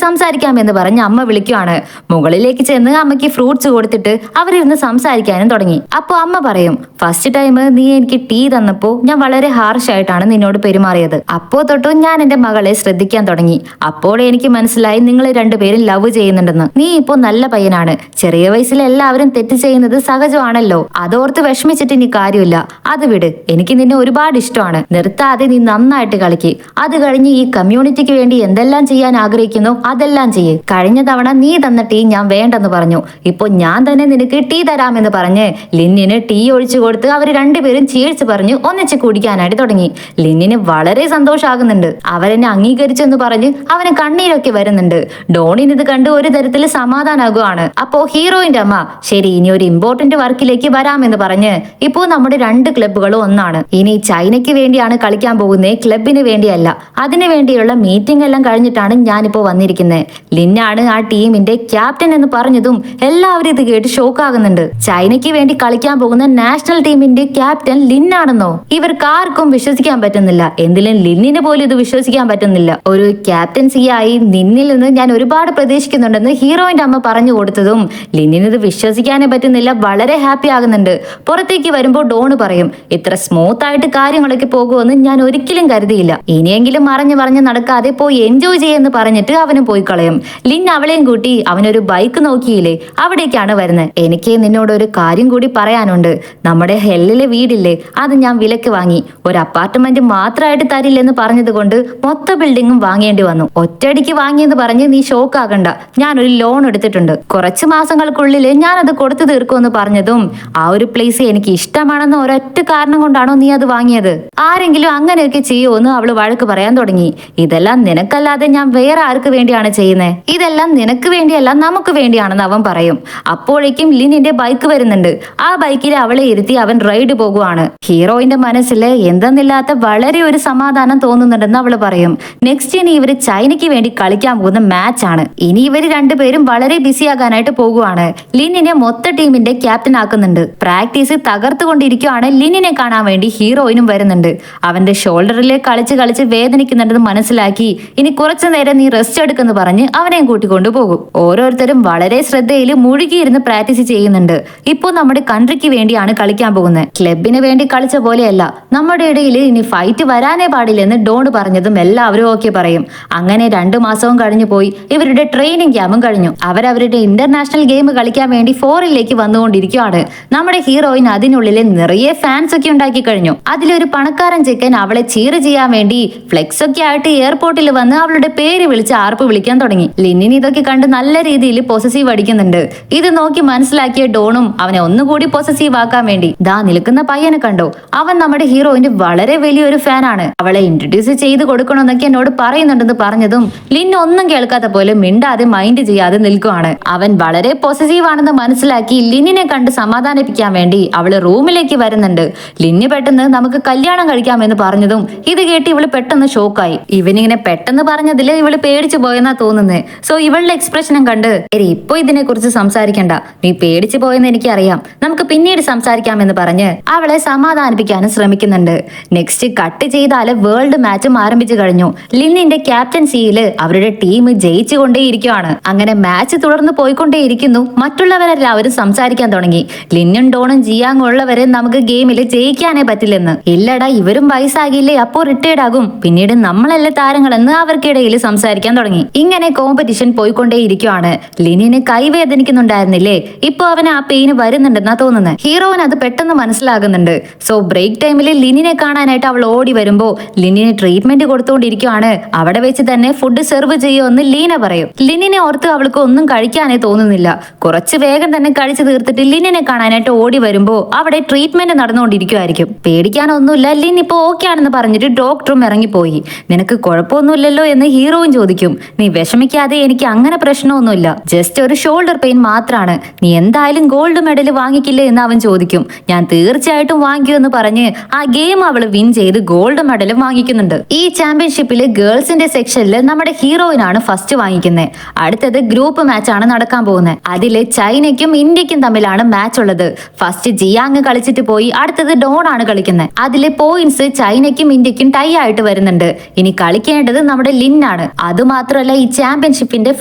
സംസാരിക്കാമെന്ന് പറഞ്ഞ് അമ്മ വിളിക്കുവാണ്. മുകളിലേക്ക് ചെന്ന് അമ്മയ്ക്ക് ഫ്രൂട്ട്സ് കൊടുത്തിട്ട് അവരിരുന്ന് സംസാരിക്കാനും തുടങ്ങി. അപ്പൊ അമ്മ പറയും, ഫസ്റ്റ് ടൈം നീ എനിക്ക് ടീ തന്നപ്പോ ഞാൻ വളരെ ഹാർഷ് ആയിട്ടാണ് നിന്നോട് പെരുമാറിയത്. അപ്പോ തൊട്ടും ഞാൻ എന്റെ മകളെ ശ്രദ്ധിക്കാൻ തുടങ്ങി. അപ്പോൾ എനിക്ക് മനസ്സിലായി നിങ്ങൾ രണ്ടുപേരും ലവ് ചെയ്യുന്നുണ്ടെന്ന്. നീ ഇപ്പോ നല്ല പയ്യനാണ്. ചെറിയ വയസ്സിൽ എല്ലാവരും തെറ്റ് ചെയ്യുന്നത് സഹജമാണല്ലോ. അതോർത്ത് വിഷമിച്ചിട്ട് ഇനി കാര്യമില്ല. അത് വിട്. എനിക്ക് നിന്നെ ഒരുപാട് ഇഷ്ടമാണ്. നിർത്താതെ നീ നന്നായിട്ട് കളിക്ക്. അത് കഴിഞ്ഞ് ഈ കമ്മ്യൂണിറ്റിക്ക് വേണ്ടി എന്തെല്ലാം ചെയ്യാൻ ആഗ്രഹിക്കുന്നോ അതെല്ലാം ചെയ്യ്. കഴിഞ്ഞ തവണ നീ തന്ന ടീ ഞാൻ വേണ്ടെന്ന് പറഞ്ഞു. ഇപ്പൊ ഞാൻ തന്നെ നിനക്ക് ടീ തരാമെന്ന് പറഞ്ഞ് ലിന്നിന് ടീ ഒഴിച്ചു കൊടുത്ത് അവർ രണ്ടുപേരും ചീഴ്സ് പറഞ്ഞു ഒന്നിച്ച് കുടിക്കാനായിട്ട് തുടങ്ങി. ലിന്നിന് വളരെ സന്തോഷമാകുന്നുണ്ട്. അവരെന്നെ അംഗീകരിച്ചെന്ന് പറഞ്ഞ് അവന് കണ്ണീരൊക്കെ വരുന്നുണ്ട്. ഡോണിന് ഇത് കണ്ട് ഒരു തരത്തിൽ സമാധാനാകുവാണ്. അപ്പോ ഹീറോയിന്റെ അമ്മ ശരി ഇനി ഒരു ഇമ്പോർട്ടന്റ് വർക്കിലേക്ക് വരാമെന്ന് പറഞ്ഞ് ഇപ്പോ നമ്മുടെ രണ്ട് ക്ലബ്ബുകളും ഒന്നാണ്. ഇനി ചൈനയ്ക്ക് വേണ്ടിയാണ് കളിക്കാൻ പോകുന്നത്, ക്ലബിന് വേണ്ടിയല്ല. അതിനു വേണ്ടിയുള്ള മീറ്റിംഗ് എല്ലാം കഴിഞ്ഞിട്ടാണ് ഞാനിപ്പോ വന്നിരിക്കുന്നത്. ലിന്നാണ് ആ ടീമിന്റെ ക്യാപ്റ്റൻ എന്ന് പറഞ്ഞതും എല്ലാവരും ഇത് കേട്ട് ഷോക്ക് ആകുന്നുണ്ട്. ചൈനയ്ക്ക് വേണ്ടി കളിക്കാൻ പോകുന്ന നാഷണൽ ടീമിന്റെ ക്യാപ്റ്റൻ ലിന്നാണെന്നോ? ഇവർക്ക് ആർക്കും വിശ്വസിക്കാൻ പറ്റുന്നില്ല. എന്തിലും ലിന്നിന് പോലും ഇത് വിശ്വസിക്കാൻ പറ്റുന്നില്ല. ഒരു ക്യാപ്റ്റൻസിയായി നിന്നിൽ നിന്ന് ഞാൻ ഒരുപാട് പ്രതീക്ഷിക്കുന്നുണ്ടെന്ന് ഹീറോയിന്റെ അമ്മ പറഞ്ഞു കൊടുത്തതും ലിന്നിന് ഇത് വിശ്വസിക്കാനേ പറ്റുന്നില്ല. വളരെ ഹാപ്പി ആകുന്നുണ്ട്. പുറത്തേക്ക് വരുമ്പോൾ ഡോണ് പറയും, ഇത്ര സ്മൂത്ത് ആയിട്ട് കാര്യങ്ങളൊക്കെ പോകുമെന്ന് ഞാൻ ഒരിക്കലും കരുതിയില്ല. ഇനിയെങ്കിലും മറിഞ്ഞ് നടക്കാതെ പോയി എൻജോയ് ചെയ്യുമെന്ന് പറഞ്ഞിട്ട് അവനും പോയി കളയും. ലിൻ അവളെയും കൂട്ടി അവനൊരു ബൈക്ക് നോക്കിയില്ലേ അവിടേക്കാണ് വരുന്നത്. എനിക്ക് നിന്നോട് ഒരു കാര്യം കൂടി പറയാനുണ്ട്. നമ്മുടെ ഹെല്ലിലെ വീടില്ലേ അത് ഞാൻ വിലക്ക് വാങ്ങി. ഒരു അപ്പാർട്ട്മെന്റ് മാത്രമായിട്ട് തരില്ലെന്ന് പറഞ്ഞത് കൊണ്ട് മൊത്ത ബിൽഡിങ്ങും വാങ്ങേണ്ടി വന്നു. ഒറ്റയടിക്ക് വാങ്ങിയെന്ന് പറഞ്ഞ് നീ ഷോക്ക് ആകണ്ട. ഞാനൊരു ലോൺ എടുത്തിട്ടുണ്ട്. കുറച്ച് മാസങ്ങൾക്കുള്ളിൽ ഞാനത് കൊടുത്തു തീർക്കുമെന്ന് പറഞ്ഞതും ആ ഒരു പ്ലേസ് എനിക്ക് ഇഷ്ടമാണെന്ന് ഒരൊറ്റ കാരണം കൊണ്ടാണോ നീ അത് വാങ്ങിയത്? ആരെങ്കിലും അങ്ങനെയൊക്കെ ചെയ്യുമോന്ന് അവള് വഴക്ക് പറയാൻ തുടങ്ങി. ഇതെല്ലാം നിനക്കല്ലാതെ ഞാൻ വേറെ ആർക്ക് വേണ്ടിയാണ് ചെയ്യുന്നത്? ഇതെല്ലാം നിനക്ക് വേണ്ടിയല്ല നമുക്ക് വേണ്ടിയാണെന്ന് അവൻ പറയും. അപ്പോഴേക്കും ലിനിന്റെ ബൈക്ക് വരുന്നുണ്ട്. ആ ബൈക്കിൽ അവളെ ഇരുത്തി അവൻ റൈഡ് പോകുവാണ്. ഹീറോയിന്റെ മനസ്സിൽ എന്തെന്നില്ലാത്ത വളരെ ഒരു സമാധാനം തോന്നുന്നുണ്ടെന്ന് അവള് പറയും. നെക്സ്റ്റ് ഇനി ഇവര് ചൈനയ്ക്ക് വേണ്ടി കളിക്കാൻ പോകുന്ന മാച്ച് ആണ്. ഇനി ഇവര് രണ്ടുപേരും വളരെ ബിസി ആകാനായിട്ട് പോകുവാണ്. ലിനിനെ മൊത്ത ടീമിന്റെ ക്യാപ്റ്റൻ ആക്കുന്നുണ്ട്. പ്രാക്ടീസ് തകർത്തുകൊണ്ടിരിക്കുവാണ്. ലിനിനെ കാണാൻ വേണ്ടി ഹീറോയിനും വരുന്നുണ്ട്. അവന്റെ ഷോൾഡറിൽ കളിച്ച് വേദനിക്കുന്നുണ്ടെന്ന് മനസ്സിലാക്കി ഇനി കുറച്ചു നേരം നീ റെസ്റ്റ് എടുക്കെന്ന് പറഞ്ഞ് അവനെയും കൂട്ടിക്കൊണ്ടു പോകും. ഓരോരുത്തരും വളരെ ശ്രദ്ധയിൽ മുഴുകിയിരുന്ന് പ്രാക്ടീസ് ചെയ്യുന്നുണ്ട്. ഇപ്പോ നമ്മുടെ കൺട്രിക്ക് വേണ്ടിയാണ് കളിക്കാൻ പോകുന്നത്. ക്ലബിന് വേണ്ടി കളിച്ച പോലെയല്ല. നമ്മുടെ ഇടയിൽ ഇനി ഫൈറ്റ് വരാനേ പാടില്ലെന്ന് ഡോൺ പറഞ്ഞതും എല്ലാവരും ഓക്കെ പറയും. അങ്ങനെ 2 മാസവും കഴിഞ്ഞു പോയി. ഇവരുടെ ട്രെയിനിങ് ക്യാമ്പും കഴിഞ്ഞു. അവരവരുടെ ഇന്റർനാഷണൽ ഗെയിം കളിക്കാൻ വേണ്ടി ഫോറിലേക്ക് വന്നുകൊണ്ടിരിക്കുകയാണ്. നമ്മുടെ ഹീറോയിൻ അതിനുള്ളിൽ നിറയെ ഫാൻസ് ഒക്കെ ഉണ്ടാക്കി കഴിഞ്ഞു. അതിലൊരു പണക്കാരൻ ചെക്കൻ അവളെ ചീർ ചെയ്യാൻ വേണ്ടി ഫ്ലെക്സ് ഒക്കെ ആയിട്ട് എയർപോർട്ടിൽ വന്ന് അവളുടെ പേര് വിളിച്ച് ആർപ്പ് വിളിക്കാൻ തുടങ്ങി. ലിന്നിന് ഇതൊക്കെ കണ്ട് നല്ല രീതിയിൽ പൊസസീവ് അടിക്കുന്നുണ്ട്. ഇത് നോക്കി മനസ്സിലാക്കിയ ഡോണും അവനെ ഒന്നുകൂടി പൊസസീവ് ആക്കാൻ വേണ്ടി ദാ നിൽക്കുന്ന പയ്യനെ കണ്ടോ, അവൻ നമ്മുടെ ഹീറോയിന്റെ വളരെ വലിയൊരു ഫാനാണ്. അവളെ ഇൻട്രൊഡ്യൂസ് ചെയ്ത് കൊടുക്കണമെന്നൊക്കെ എന്നോട് പറയുന്നുണ്ടെന്ന് പറഞ്ഞതും ലിൻ ഒന്നും കേൾക്കാത്ത പോലെ മിണ്ടാതെ മൈൻഡ് ചെയ്യാതെ നിൽക്കുവാണ്. അവൻ വളരെ പൊസസീവ് ആണെന്ന് മനസ്സിലാക്കി ലിന്നിനെ കണ്ട് സമാധാനിപ്പിക്കാൻ വേണ്ടി അവള് റൂമിലേക്ക് വരുന്നുണ്ട്. ലിന്ന് പെട്ടെന്ന് നമുക്ക് കല്യാണം കഴിക്കാമെന്ന് പറഞ്ഞതും ഇത് കേട്ട് ഇവള് പെട്ടെന്ന് ഷോക്കായി. ഇവനിങ്ങനെ പെട്ടെന്ന് പറഞ്ഞതില് ഇവള് പേടിച്ചു പോയെന്നാ തോന്നുന്നത്. സോ ഇവളുടെ എക്സ്പ്രഷനും കണ്ട് ഇപ്പൊ ഇതിനെ കുറിച്ച് സംസാരിക്കണ്ട, നീ പേടിച്ചു പോയെന്ന് എനിക്കറിയാം, നമുക്ക് പിന്നീട് സംസാരിക്കാമെന്ന് പറഞ്ഞ് അവളെ സമാധാനിപ്പിക്കാനും ശ്രമിക്കുന്നുണ്ട്. നെക്സ്റ്റ് കട്ട് ചെയ്താല് വേൾഡ് മാച്ചും ആരംഭിച്ചു കഴിഞ്ഞു. ലിന്നിന്റെ ക്യാപ്റ്റൻസിയില് അവരുടെ ടീം ജയിച്ചുകൊണ്ടേയിരിക്കുവാണ്. അങ്ങനെ മാച്ച് തുടർന്ന് പോയിക്കൊണ്ടേയിരിക്കുന്നു. മറ്റുള്ളവരെല്ലാവരും സംസാരിക്കാൻ തുടങ്ങി. ലിന്നും ഡോണും ജിയാങ് ഉള്ളവരെ നമുക്ക് ഗെയിമിൽ ജയിക്കാനേ പറ്റില്ലെന്ന്. ഇല്ലടാ ഇവരും വയസ്സാകില്ലേ, അപ്പോ റിട്ടയർഡ് ആകും, പിന്നീട് നമ്മളല്ലേ താരങ്ങളെന്ന് അവർക്കിടയിൽ സംസാരിക്കാൻ തുടങ്ങി. ഇങ്ങനെ കോമ്പറ്റീഷൻ പോയിക്കൊണ്ടേയിരിക്കുവാണ്. ലിനിന് കൈവേദനിക്കുന്നുണ്ടായിരുന്നില്ലേ, ഇപ്പൊ അവന് ആ പെയിന് വരുന്നുണ്ടെന്നാ തോന്നുന്നത്. ഹീറോയിന് അത് പെട്ടെന്ന് മനസ്സിലാകുന്നുണ്ട്. സോ ബ്രേക്ക് ടൈമിൽ ലിനിനെ കാണാനായിട്ട് അവൾ ഓടി വരുമ്പോ ലിനിന് ട്രീറ്റ്മെന്റ് കൊടുത്തുകൊണ്ടിരിക്കുവാണ്. അവിടെ വെച്ച് തന്നെ ഫുഡ് സെർവ് ചെയ്യുമെന്ന് ലീന പറയും. ലിനിനെ ഓർത്ത് അവൾക്ക് ഒന്നും കഴിക്കാനേ തോന്നുന്നില്ല. കുറച്ച് വേഗം തന്നെ കഴിച്ചു തീർത്തിട്ട് ലിനിനെ കാണാനായിട്ട് ഓടി വരുമ്പോ അവിടെ ട്രീറ്റ്മെന്റ് നടന്നുകൊണ്ടിരിക്കുവായിരിക്കും. പേടിക്കാനൊന്നുമില്ല, ലിൻ ഇപ്പൊ ഓക്കെ ആണെന്ന് പറഞ്ഞിട്ട് ഡോക്ടറും ഇറങ്ങിപ്പോയി. നിനക്ക് കുഴപ്പമൊന്നുമില്ലല്ലോ എന്ന് ഹീറോയും ചോദിക്കും. നീ വിഷമിക്കാതെ, എനിക്ക് അങ്ങനെ പ്രശ്നമൊന്നുമില്ല, ജസ്റ്റ് ഒരു ഷോൾഡർ പെയിൻ മാത്രമാണ്. നീ എന്തായാലും ഗോൾഡ് മെഡൽ വാങ്ങിക്കില്ലേ എന്ന് അവൻ ചോദിക്കും. ഞാൻ തീർച്ചയായിട്ടും വാങ്ങിക്കുമെന്ന് പറഞ്ഞ് ആ ഗെയിം അവള് വിൻ ചെയ്ത് ഗോൾഡ് മെഡലും വാങ്ങിക്കുന്നുണ്ട്. നടക്കുന്നുണ്ട്. ഈ ചാമ്പ്യൻഷിപ്പില് ഗേൾസിന്റെ സെക്ഷനിൽ നമ്മുടെ ഹീറോയിനാണ് ഫസ്റ്റ് വാങ്ങിക്കുന്നത്. അടുത്തത് ഗ്രൂപ്പ് മാച്ച് ആണ് നടക്കാൻ പോകുന്നത്. അതില് ചൈനയ്ക്കും ഇന്ത്യക്കും തമ്മിലാണ് മാച്ച് ഉള്ളത്. ഫസ്റ്റ് ജിയാങ് കളിച്ചിട്ട് പോയി, അടുത്തത് ഡോൺ ആണ് കളിക്കുന്നത്. അതിലെ പോയിന്റ്സ് ചൈനയ്ക്കും ഇന്ത്യക്കും ടൈ ആയിട്ട് വരുന്നുണ്ട്. ഇനി കളിക്കേണ്ടത് നമ്മുടെ ലിൻ ആണ്. അതുമാത്രമല്ല, ഈ ചാമ്പ്യൻഷിപ്പിന്റെ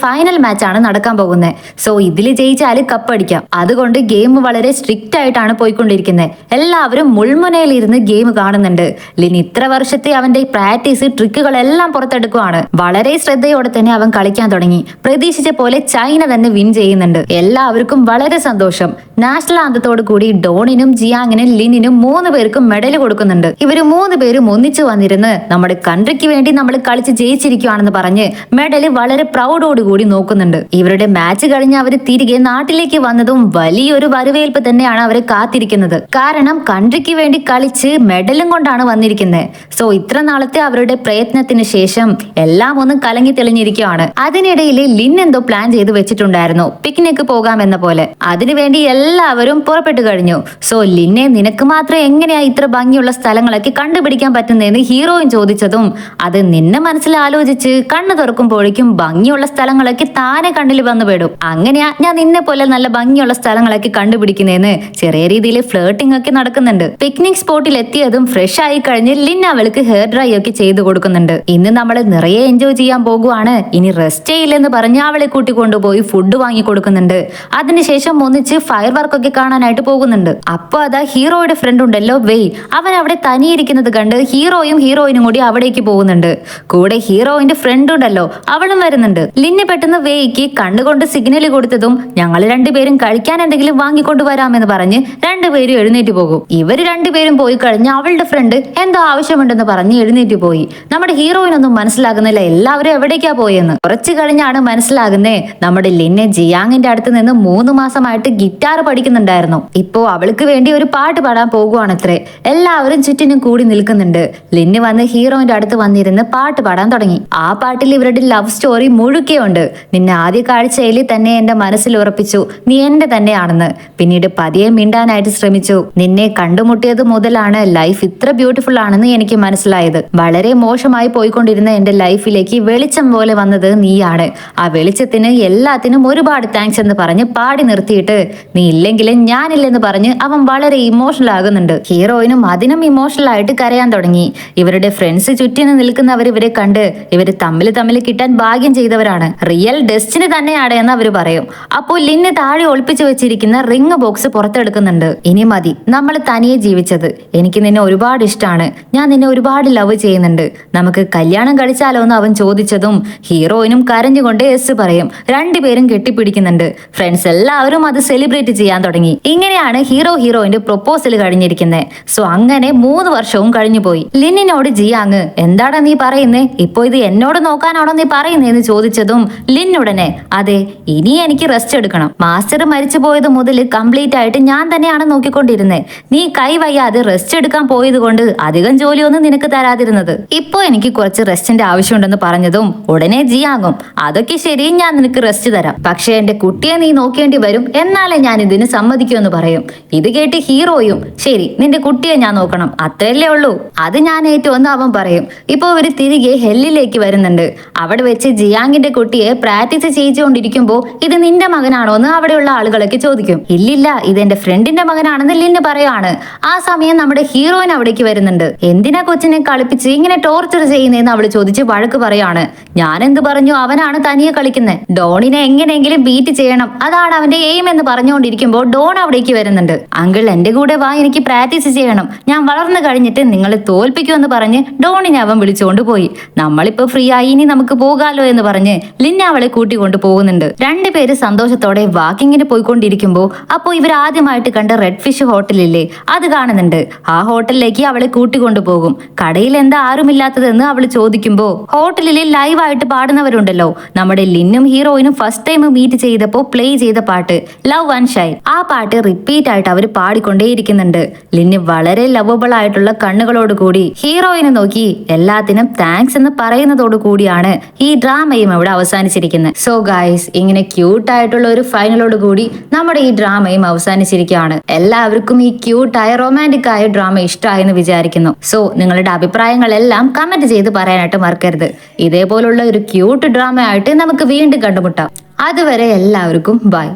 ഫൈനൽ മാച്ച് ആണ് നടക്കാൻ പോകുന്നത്. സോ ഇതിൽ ജയിച്ചാല് കപ്പടിക്കാം. അതുകൊണ്ട് ഗെയിം വളരെ സ്ട്രിക്റ്റ് ആയിട്ടാണ് പോയിക്കൊണ്ടിരിക്കുന്നത്. എല്ലാവരും മുൾമുനയിൽ ഇരുന്ന് ഗെയിം കാണുന്നുണ്ട്. ലിൻ ഇത്ര വർഷത്തെ അവന്റെ പ്രാക്ടീസ് ട്രിക്കുകളെല്ലാം പുറത്തെടുക്കുവാണ്. വളരെ ശ്രദ്ധയോടെ തന്നെ അവൻ കളിക്കാൻ തുടങ്ങി. പ്രതീക്ഷിച്ച പോലെ ചൈന തന്നെ വിൻ ചെയ്യുന്നുണ്ട്. എല്ലാവർക്കും വളരെ സന്തോഷം. നാഷണൽ ആന്തത്തോടു കൂടി ഡോണിനും ജിയാങ്ങിനും ലിനിനും 3 പേർക്കും മെഡൽ കൊടുക്കുന്നുണ്ട്. ഇവര് 3 പേരും ഒന്നിച്ചു വന്നിരുന്ന് നമ്മുടെ കൺട്രിക്ക് വേണ്ടി നമ്മൾ കളിച്ച് ജയിച്ചിരിക്കുകയാണെന്ന് പറഞ്ഞ് മെഡൽ വളരെ പ്രൗഡോടുകൂടി നോക്കുന്നുണ്ട്. ഇവരുടെ മാച്ച് കഴിഞ്ഞ് അവർ തിരികെ നാട്ടിലേക്ക് വന്നതും വലിയൊരു വരവേൽപ്പ് തന്നെയാണ് അവരെ കാത്തിരിക്കുന്നത്. കാരണം കൺട്രിക്ക് വേണ്ടി കളിച്ച് മെഡലും കൊണ്ടാണ് വന്നിരിക്കുന്നത്. സോ ഇത്ര നാളത്തെ അവരുടെ പ്രയത്നത്തിന് ശേഷം എല്ലാം ഒന്ന് കലങ്ങി തെളിഞ്ഞിരിക്കുകയാണ്. അതിനിടയിൽ ലിൻ എന്തോ പ്ലാൻ ചെയ്ത് വെച്ചിട്ടുണ്ടായിരുന്നു, പിക്നിക് പോകാമെന്ന പോലെ. അതിനുവേണ്ടി എല്ലാവരും പുറപ്പെട്ടു കഴിഞ്ഞു. സോ ലിന്നെ, നിനക്ക് മാത്രം എങ്ങനെയാ ഇത്ര ഭംഗിയുള്ള സ്ഥലങ്ങളൊക്കെ കണ്ടുപിടിക്കാൻ പറ്റുന്നതെന്ന് ഹീറോയിൻ ചോദിച്ചതും, അത് നിന്നെ മനസ്സിൽ ആലോചിച്ച് കണ്ണു തുറക്കുമ്പോഴേക്കും ഭംഗിയുള്ള സ്ഥലങ്ങളൊക്കെ താനെ കണ്ണിൽ വന്നു പെടും. അങ്ങനെയാ ഞാൻ നിന്നെ പോലെ നല്ല ഭംഗിയുള്ള സ്ഥലങ്ങളൊക്കെ കണ്ടുപിടിക്കുന്നതെന്ന് ചെറിയ രീതിയിൽ ഫ്ലേട്ടിംഗ് ഒക്കെ നടക്കുന്നുണ്ട്. പിക്നിക് സ്പോട്ടിൽ എത്തിയതും ഫ്രഷ് ആയി കഴിഞ്ഞ് ലിൻ അവൾക്ക് ഹെയർ ഡ്രൈ ഒക്കെ ചെയ്തു കൊടുക്കുന്നുണ്ട്. ഇന്ന് നമ്മൾ നിറയെ എൻജോയ് ചെയ്യാൻ പോകുവാണ്, ഇനി റെസ്റ്റ് ചെയ്യില്ലെന്ന് പറഞ്ഞ് അവളെ കൂട്ടിക്കൊണ്ടുപോയി ഫുഡ് വാങ്ങി കൊടുക്കുന്നുണ്ട്. അതിനുശേഷം ഒന്നിച്ച് ഫയർ വർക്ക് ഒക്കെ കാണാനായിട്ട് പോകുന്നുണ്ട്. അപ്പൊ അതാ ഹീറോയുടെ ഫ്രണ്ട് ഉണ്ടല്ലോ വെയ്, അവൻ അവിടെ തനിയിരിക്കുന്നത് കണ്ട് ഹീറോയും ഹീറോയിനും കൂടി അവിടേക്ക് പോകുന്നുണ്ട്. കൂടെ ഹീറോയിന്റെ ഫ്രണ്ട് ഉണ്ടല്ലോ, അവളും വരുന്നുണ്ട്. ലിന്ന് പെട്ടെന്ന് വെയ്ക്ക് കണ്ണുകൊണ്ട് സിഗ്നൽ കൊടുത്തതും ഞങ്ങൾ രണ്ടുപേരും കഴിക്കാൻ എന്തെങ്കിലും വാങ്ങിക്കൊണ്ടുവരാമെന്ന് പറഞ്ഞ് രണ്ടുപേരും എഴുന്നേറ്റ് പോകും. ഇവര് രണ്ടുപേരും പോയി കഴിഞ്ഞ് അവളുടെ ഫ്രണ്ട് എന്തോ ആവശ്യമുണ്ടെന്ന് പറഞ്ഞ് എഴുന്നേറ്റ് പോയി. നമ്മുടെ ഹീറോയിനൊന്നും മനസ്സിലാകുന്നില്ല എല്ലാവരും എവിടേക്കാ പോയെന്ന്. കുറച്ചു കഴിഞ്ഞാണ് മനസ്സിലാകുന്നേ, നമ്മുടെ ലിന്നെ ജിയാങ്ങിന്റെ അടുത്ത് നിന്ന് 3 മാസമായിട്ട് ഗിറ്റാർ പഠിക്കുന്നുണ്ടായിരുന്നു. ഇപ്പോ അവൾക്ക് വേണ്ടി ഒരു പാട്ട് പാടാൻ പോകുവാണത്രേ. എല്ലാവരും ചുറ്റിനും കൂടി നിൽക്കുന്നുണ്ട്. ലിന്ന് വന്ന് ഹീറോയിന്റെ അടുത്ത് വന്നിരുന്ന് പാട്ട് പാടാൻ തുടങ്ങി. ആ പാട്ടിൽ ഇവരുടെ ലവ് സ്റ്റോറി മുഴുക്കെയുണ്ട്. നിന്നെ ആദ്യ കാഴ്ചയിൽ തന്നെ എന്റെ മനസ്സിൽ ഉറപ്പിച്ചു, നീ എന്റെ തന്നെയാണെന്ന്. പിന്നീട് പതിയെ മിണ്ടാനായിട്ട് ശ്രമിച്ചു. നിന്നെ കണ്ടുമുട്ടിയത് മുതലാണ് ലൈഫ് ഇത്ര ബ്യൂട്ടിഫുൾ ആണെന്ന് എനിക്ക് മനസ്സിലായത്. വളരെ മോശമായി പോയിക്കൊണ്ടിരുന്ന എന്റെ ലൈഫിലേക്ക് വെളിച്ചം പോലെ വന്നത് നീയാണ്. ആ വെളിച്ചത്തിന് എല്ലാത്തിനും ഒരുപാട് താങ്ക്സ് എന്ന് പറഞ്ഞ് പാടി നിർത്തിയിട്ട്, നീ ഇല്ലെങ്കിലും ഞാനില്ലെന്ന് പറഞ്ഞ് അവൻ വളരെ ഇമോഷണൽ ആകുന്നുണ്ട്. ഹീറോയിനും അതിനും ഇമോഷണൽ ആയിട്ട് കരയാൻ തുടങ്ങി. ഇവരുടെ ഫ്രണ്ട്സ് ചുറ്റിന് നിൽക്കുന്നവർ ഇവരെ കണ്ട് ഇവര് തമ്മിൽ കിട്ടാൻ ഭാഗ്യം ചെയ്തവരാണ്, റിയൽ ഡെസ്റ്റിനി തന്നെയാണ് എന്ന് അവർ പറയും. അപ്പോൾ ലിന്ന് താഴെ ഒളിപ്പിച്ചു വെച്ചിരിക്കുന്ന റിംഗ് ബോക്സ് പുറത്തെടുക്കുന്നുണ്ട്. ഇനി മതി നമ്മൾ തനിയെ ജീവിച്ചത്, എനിക്ക് നിന്നെ ഒരുപാട് ഇഷ്ടമാണ്, ഞാൻ നിന്നെ ഒരുപാട് ലവ് ചെയ്യുന്നുണ്ട്, നമുക്ക് കല്യാണം കഴിച്ചാലോ എന്ന് അവൻ ചോദിച്ചതും ഹീറോയിനും കരഞ്ഞുകൊണ്ട് എസ് പറയും. രണ്ടുപേരും കെട്ടിപ്പിടിക്കുന്നുണ്ട്. ഫ്രണ്ട്സ് എല്ലാവരും അത് സെലിബ്രേറ്റ് ചെയ്യാൻ തുടങ്ങി. ഇങ്ങനെയാണ് ഹീറോയിന്റെ പ്രൊപ്പോസൽ കഴിഞ്ഞിരിക്കുന്നത്. സോ അങ്ങനെ 3 വർഷവും കഴിഞ്ഞു പോയി. ലിന്നിനോട് ജിയാങ്, എന്താടാ നീ പറയുന്നേ, ഇപ്പൊ ഇത് എന്നോട് നോക്കാനാണോ നീ പറയുന്നേന്ന് ചോദിച്ചതും ലിൻ ഉടനെ, അതെ, ഇനി എനിക്ക് റെസ്റ്റ് എടുക്കണം. മാസ്റ്റർ മരിച്ചു പോയത് മുതൽ കംപ്ലീറ്റ് ആയിട്ട് ഞാൻ തന്നെയാണ് നോക്കിക്കൊണ്ടിരുന്നത്. നീ കൈ വയ്യാതെ റെസ്റ്റ് എടുക്കാൻ പോയത് കൊണ്ട് അധികം ജോലിയൊന്നും നിനക്ക് തരാതിരുന്നത്. ഇപ്പൊ എനിക്ക് കുറച്ച് റെസ്റ്റിന്റെ ആവശ്യമുണ്ടെന്ന് പറഞ്ഞതും ഉടനെ ജിയാങ്ങും, അതൊക്കെ ശരി, ഞാൻ നിനക്ക് റെസ്റ്റ് തരാം, പക്ഷെ എന്റെ കുട്ടിയെ നീ നോക്കേണ്ടി വരും, എന്നാലേ ഞാൻ ഇതിന് സമ്മതിക്കുമെന്ന് പറയും. ഇത് കേട്ട് ഹീറോയും, ശരി, നിന്റെ കുട്ടിയെ ഞാൻ നോക്കണം, അത്രയല്ലേ ഉള്ളൂ, അത് ഞാൻ ഏറ്റവും അവൻ പറയും. ഇപ്പൊ ഇവര് തിരികെ ഹെല്ലിലേക്ക് വരുന്നുണ്ട്. അവിടെ വെച്ച് ജിയാങ്ങിന്റെ കുട്ടിയെ പ്രാക്ടീസ് ചെയ്യിച്ചുകൊണ്ടിരിക്കുമ്പോ, ഇത് നിന്റെ മകനാണോ എന്ന് അവിടെയുള്ള ആളുകളൊക്കെ ചോദിക്കും. ഇല്ലില്ല, ഇതെന്റെ ഫ്രണ്ടിന്റെ മകനാണെന്ന് ലിന്ന് പറയാണ്. ആ സമയം നമ്മുടെ ഹീറോയിൻ അവിടേക്ക് വരുന്നുണ്ട്. എന്തിനാ കൊച്ചിനെ കളിപ്പിച്ച് ഇങ്ങനെ ടോർച്ചർ ചെയ്യുന്നതെന്ന് അവള് ചോദിച്ച് വഴക്ക് പറയാണ്. ഞാൻ എന്ത് പറഞ്ഞു, അവനാണ് തനിയെ കളിക്കുന്നത്, ഡോണിനെ എങ്ങനെയെങ്കിലും ബീറ്റ് ചെയ്യണം, അതാണ് അവന്റെ എയിം എന്ന് പറഞ്ഞുകൊണ്ടിരിക്കുമ്പോൾ ഡോൺ അവിടേക്ക് വരുന്നുണ്ട്. അങ്കിൾ എന്റെ കൂടെ വാ, എനിക്ക് പ്രാക്ടീസ് ചെയ്യണം, ഞാൻ വളർന്നു കഴിഞ്ഞിട്ട് നിങ്ങളെ തോൽപ്പിക്കുമെന്ന് പറഞ്ഞ് ഡോണിനെ അവൻ വിളിച്ചുകൊണ്ട് പോയി. നമ്മളിപ്പോ ഫ്രീ ആയി, ഇനി നമുക്ക് പോകാലോ എന്ന് പറഞ്ഞ് ലിന്ന അവളെ കൂട്ടിക്കൊണ്ട് പോകുന്നുണ്ട്. രണ്ടുപേര് സന്തോഷത്തോടെ വാക്കിങ്ങിന് പോയിക്കൊണ്ടിരിക്കുമ്പോ അപ്പോ ഇവർ ആദ്യമായിട്ട് കണ്ട റെഡ് ഫിഷ് ഹോട്ടലില്ലേ, അത് കാണുന്നുണ്ട്. ആ ഹോട്ടലിലേക്ക് അവളെ കൂട്ടിക്കൊണ്ടു പോകും. കടയിൽ എന്താ ആരുമില്ലാത്തതെന്ന് അവൾ ചോദിക്കുമ്പോ ഹോട്ടലിൽ ലൈവായിട്ട് പാടുന്നവരുണ്ടല്ലോ, നമ്മുടെ ലിന്നും ഹീറോയിനും ഫസ്റ്റ് ടൈം മീറ്റ് ചെയ്തപ്പോ പ്ലേ ചെയ്ത പാട്ട് ലവ് ആൻഡ് ഷൈൻ, ആ പാട്ട് റിപ്പീറ്റ് ആയിട്ട് അവർ പാടിക്കൊണ്ടേയിരിക്കുന്നുണ്ട്. ലിന്ന് വളരെ ലവബിൾ ആയിട്ടുള്ള കണ്ണുകളോട് കൂടി ഹീറോയിനെ നോക്കി എല്ലാത്തിനും താങ്ക്സ് എന്ന് പറയുന്നതോടു കൂടിയാണ് ഈ ഡ്രാമയും ഇവിടെ അവസാനിച്ചിരിക്കുന്നത്. സോ ഗൈസ്, ഇങ്ങനെ ക്യൂട്ട് ആയിട്ടുള്ള ഒരു ഫൈനലോട് കൂടി നമ്മുടെ ഈ ഡ്രാമയും അവസാനിച്ചിരിക്കുകയാണ്. എല്ലാവർക്കും ഈ ക്യൂട്ടായ റൊമാൻറ്റിക് ആയ ഡ്രാമ ഇഷ്ടമായെന്ന് വിചാരിക്കുന്നു. സോ നിങ്ങളുടെ അഭിപ്രായങ്ങൾ അഭിപ്രായങ്ങളെല്ലാം കമന്റ് ചെയ്ത് പറയാനായിട്ട് മറക്കരുത്. ഇതേപോലുള്ള ഒരു ക്യൂട്ട് ഡ്രാമ ആയിട്ട് നമുക്ക് വീണ്ടും കണ്ടുമുട്ടാം. അതുവരെ എല്ലാവർക്കും ബൈ.